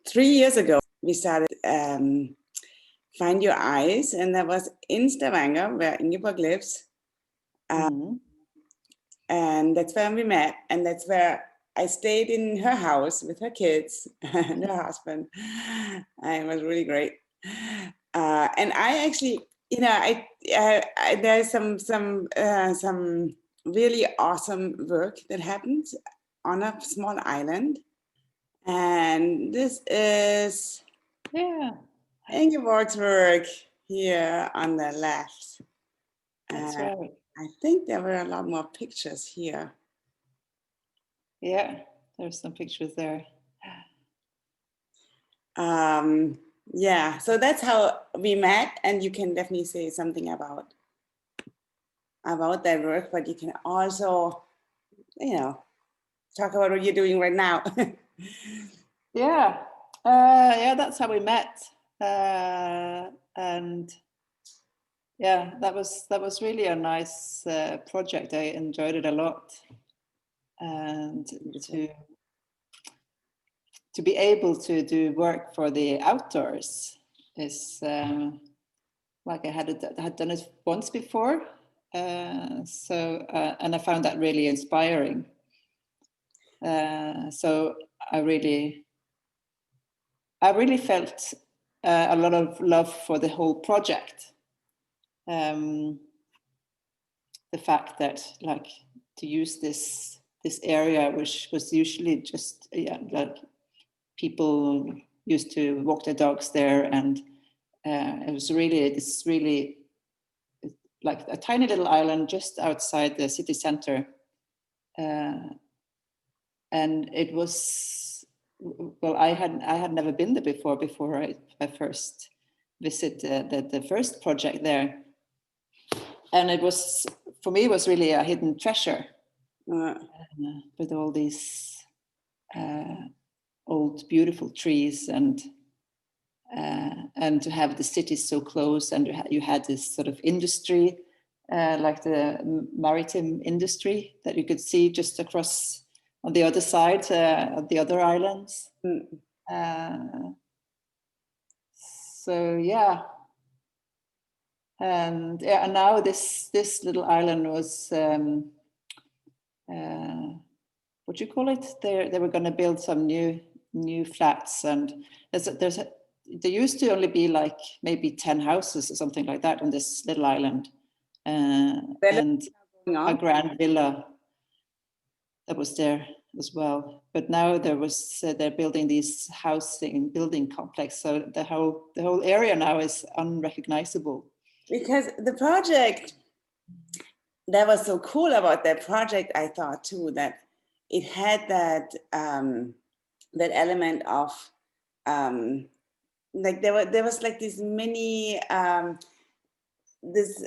3 years ago, we started Find Your Eyes, and that was in Stavanger, where Ingeborg lives. And that's where we met, and that's where I stayed in her house with her kids and her husband. And it was really great. And I actually, you know, there's some really awesome work that happened on a small island. And this is Ingeborg's work here on the left. That's right. I think there were a lot more pictures here. Yeah, there's some pictures there. Yeah, so that's how we met, and you can definitely say something about that work, but you can also, you know, talk about what you're doing right now. Yeah, that's how we met, and yeah, that was really a nice project. I enjoyed it a lot, and to be able to do work for the outdoors is like I had done it once before, so and I found that really inspiring. So I really felt a lot of love for the whole project. The fact that, like, to use this area, which was usually just like people used to walk their dogs there, and it was really like a tiny little island just outside the city center, and it was, well, I had never been there before I first visited the first project there. And it was, for me, it was really a hidden treasure with all these old beautiful trees, and to have the city so close, and you had this sort of industry, like the maritime industry that you could see just across on the other side of the other islands. So yeah. And now this little island was what do you call it? They were going to build some new flats, and there used to only be like maybe 10 houses or something like that on this little island, and a grand villa that was there as well. But now they're building these building complex, so the whole area now is unrecognizable. Because the project that was so cool about that project, I thought too, that it had that that element of like there was like this mini this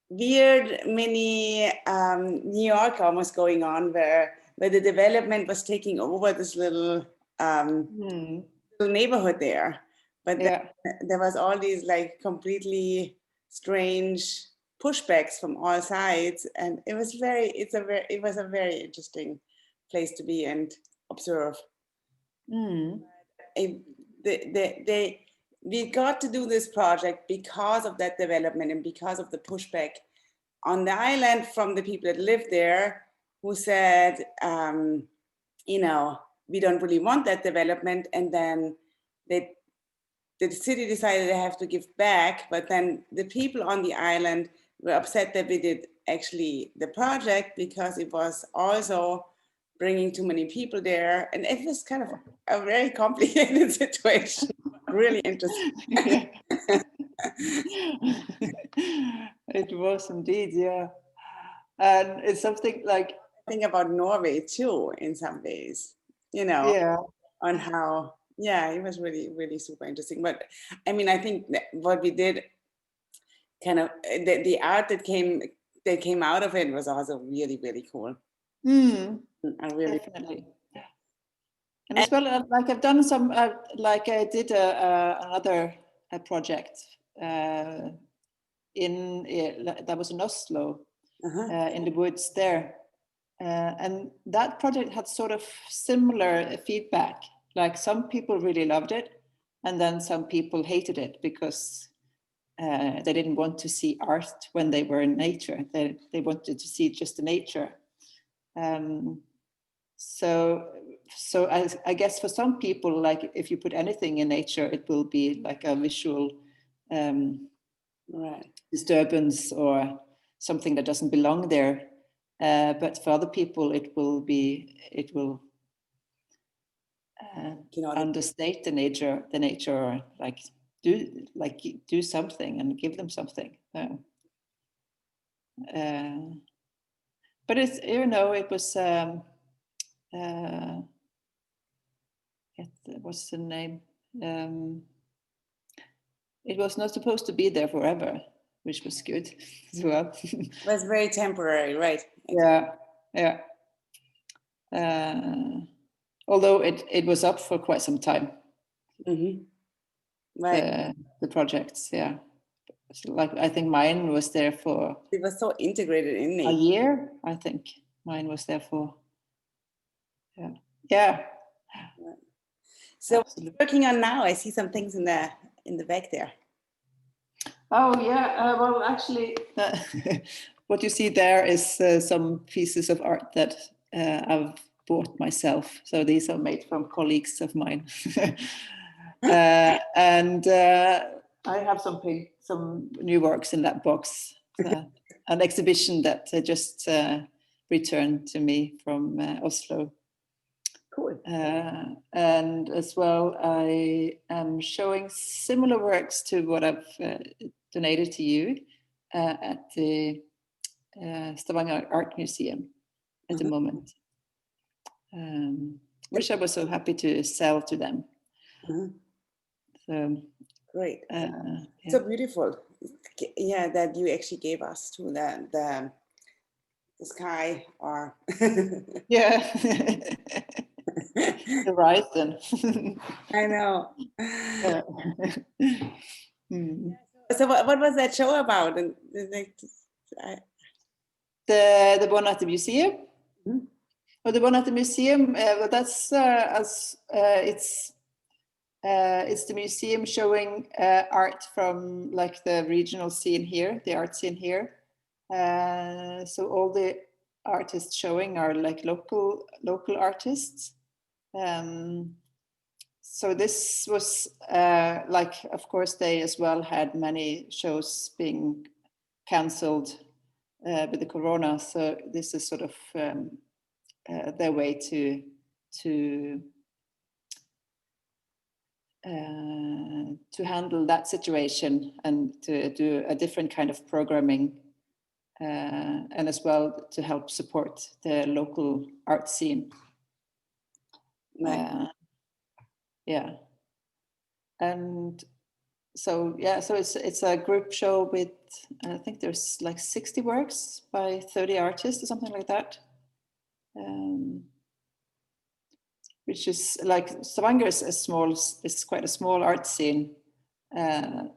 weird mini New York almost going on, where the development was taking over this little neighborhood there. But there was all these like completely strange pushbacks from all sides, and it was a very interesting place to be and observe. We got to do this project because of that development and because of the pushback on the island from the people that lived there, who said, you know, we don't really want that development, and then the city decided they have to give back, but then the people on the island were upset that we did actually the project because it was also bringing too many people there. And it was kind of a very complicated situation, really interesting. It was indeed, yeah. And it's something like... I think about Norway too, in some ways, you know, on how... Yeah, it was really, really super interesting. But I mean, I think that what we did, kind of the art that came out of it was also really, really cool. Definitely. And as well, like I've done some, like I did another project that was in Oslo, in the woods there, and that project had sort of similar feedback. like some people really loved it, and then some people hated it because they didn't want to see art when they were in nature. They wanted to see just the nature. So I guess for some people, like if you put anything in nature, it will be like a visual disturbance or something that doesn't belong there. But for other people, it will understate the nature, or like do something and give them something. But it's, you know, it was what's the name? It was not supposed to be there forever, which was good as well. It was very temporary, right? Yeah. Although it was up for quite some time. Mm-hmm. Right. The projects, yeah. So like I think mine was there for. It was so integrated in me. A year, I think mine was there for. Yeah. So working on now, I see some things in the back there. Oh yeah, well actually, what you see there is some pieces of art that I've bought myself. So these are made from colleagues of mine, and I have some new works in that box. An exhibition that just returned to me from Oslo. Cool. And as well, I am showing similar works to what I've donated to you at the Stavanger Art Museum at the moment, which I was so happy to sell to them. So great. So beautiful. Yeah, that you actually gave us to the sky, or yeah. The horizon. I know. So what was that show about? The one at the museum? Mm-hmm. Or the one at the museum? Well, that's it's the museum showing art from like the regional scene here, the art scene here. So all the artists showing are like local artists. So this was like, of course, they as well had many shows being cancelled with the corona. So this is sort of their way to handle that situation and to do a different kind of programming, and as well to help support the local art scene. Right. Yeah, and so it's a group show with I think there's like 60 works by 30 artists or something like that, which is like Stavanger is quite a small art scene, and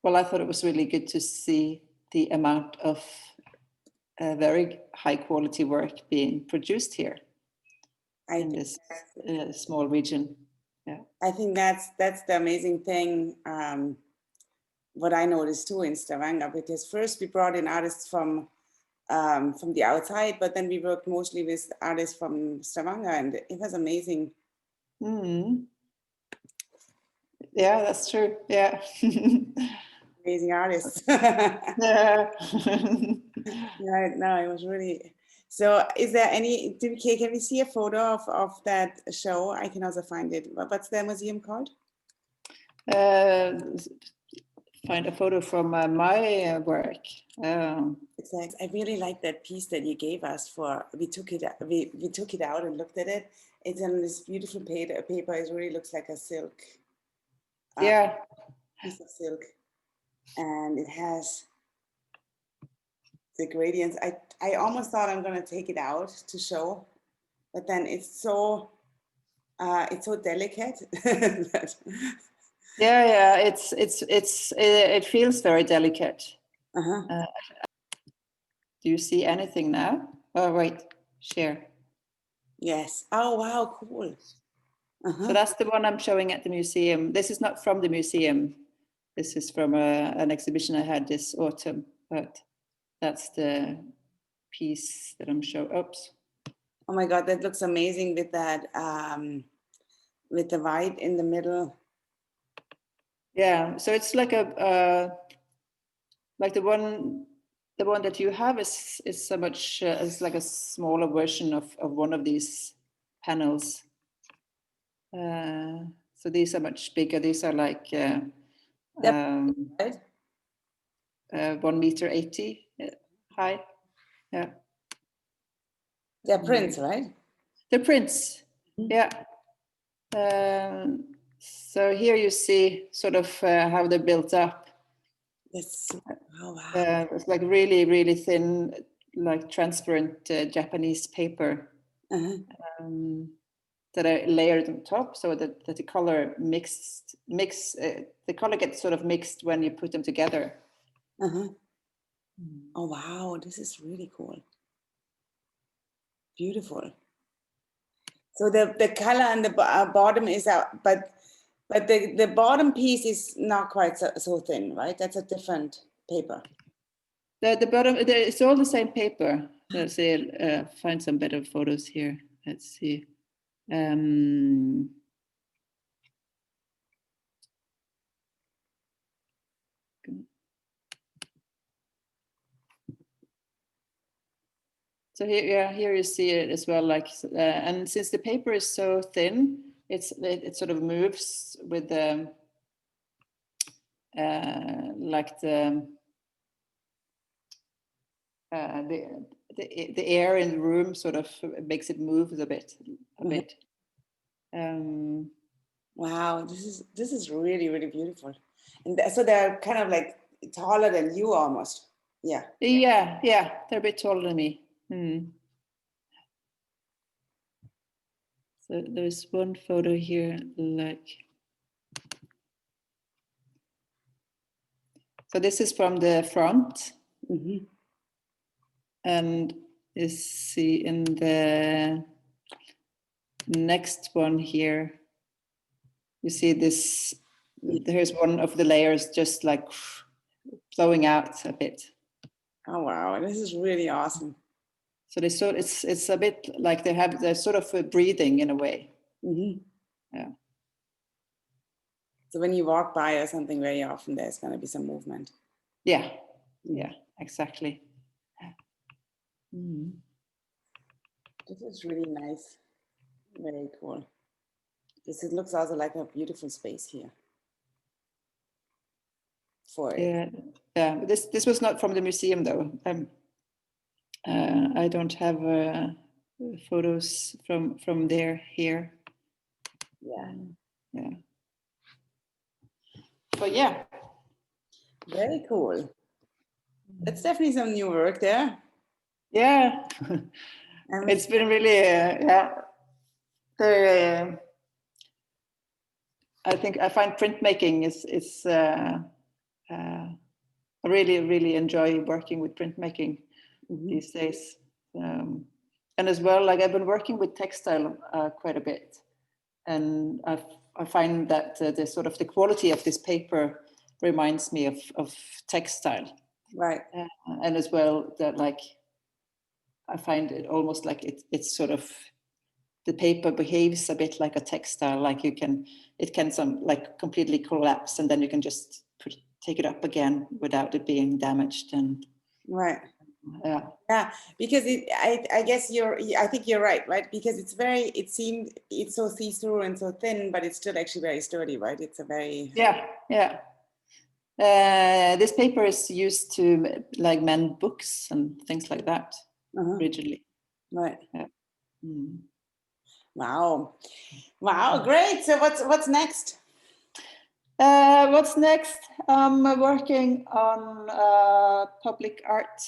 well, I thought it was really good to see the amount of very high quality work being produced here in this small region. Yeah, I think that's the amazing thing. What I noticed too in Stavanger, because first we brought in artists from the outside, but then we worked mostly with artists from Stavanger, and it was amazing. Mm-hmm. Yeah, that's true. Yeah. Amazing artists. Yeah. Yeah, no, it was really. So is there any, can we see a photo of that show? I can also find it. What's the museum called? Find a photo from my work. Exactly. I really like that piece that you gave us we took it out and looked at it. It's on this beautiful paper. It really looks like a silk. Yeah. Piece of silk. And it has the gradients. I almost thought I'm going to take it out to show, but then it's so delicate. Yeah. It feels very delicate. Do you see anything now? Oh, wait, share. Yes. Oh, wow, cool. So that's the one I'm showing at the museum. This is not from the museum. This is from an exhibition I had this autumn, but that's the piece that I'm showing. Oops. Oh my God, that looks amazing with that, with the white in the middle. Yeah, so it's like like the one that you have is so much is like a smaller version of one of these panels. So these are much bigger. These are like Right? 1.80 meters high. Yeah, They're prints, right? they're prints. Yeah. So here you see sort of how they're built up. Yes. Oh, wow. It's like really, really thin, like transparent Japanese paper that I layered on top, so that the color the color gets sort of mixed when you put them together. Oh, wow, this is really cool. Beautiful. So the color on the bottom is out, but the bottom piece is not quite so thin, right? That's a different paper. The bottom, it's all the same paper. Let's see, find some better photos here. Let's see. So here, yeah, here you see it as well. Like, and since the paper is so thin, it sort of moves with the like the air in the room sort of makes it move a bit. Wow, this is really, really beautiful. And so they're kind of like taller than you almost. Yeah. Yeah, they're a bit taller than me. So there's one photo here, like. So this is from the front. And you see in the next one here, you see this, here's one of the layers just like flowing out a bit. Oh, wow, this is really awesome. So they sort it's a bit like they're sort of breathing in a way. Yeah. So when you walk by or something, very often there's going to be some movement. Yeah, exactly. This is really nice. Very cool. It looks also like a beautiful space here. For it. Yeah. This was not from the museum though. I don't have photos from there here. Yeah. But yeah. Very cool. That's definitely some new work there. Yeah. It's been really, I think I find printmaking is I really, really enjoy working with printmaking these days. And as well, like I've been working with textile quite a bit. And I find that the sort of the quality of this paper reminds me of textile. Right. And as well that like, I find it almost like it's sort of, the paper behaves a bit like a textile, like it can some like completely collapse and then you can just take it up again without it being damaged. And right. Yeah, because I guess I think you're right, because it's so see-through and so thin, but it's still actually very sturdy, right? It's a very this paper is used to like mend books and things like that originally. Right. Wow, great. So what's next? What's next? I'm working on a public art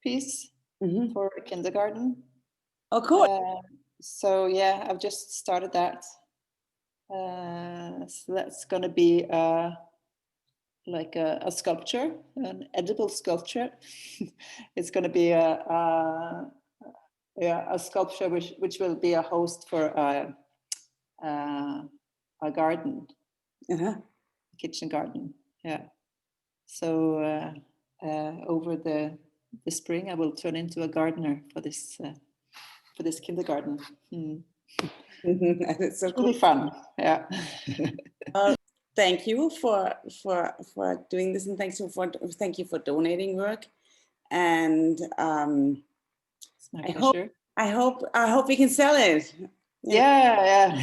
piece for a kindergarten. Oh, cool. So yeah, I've just started that. So that's going to be like a sculpture, an edible sculpture. It's going to be a sculpture which will be a host for a garden, kitchen garden. Yeah. So over the spring, I will turn into a gardener for this kindergarten. It's so It will cool. be fun. Yeah. Thank you for doing this, and thank you for donating work. And It's my pleasure. I hope we can sell it. Yeah.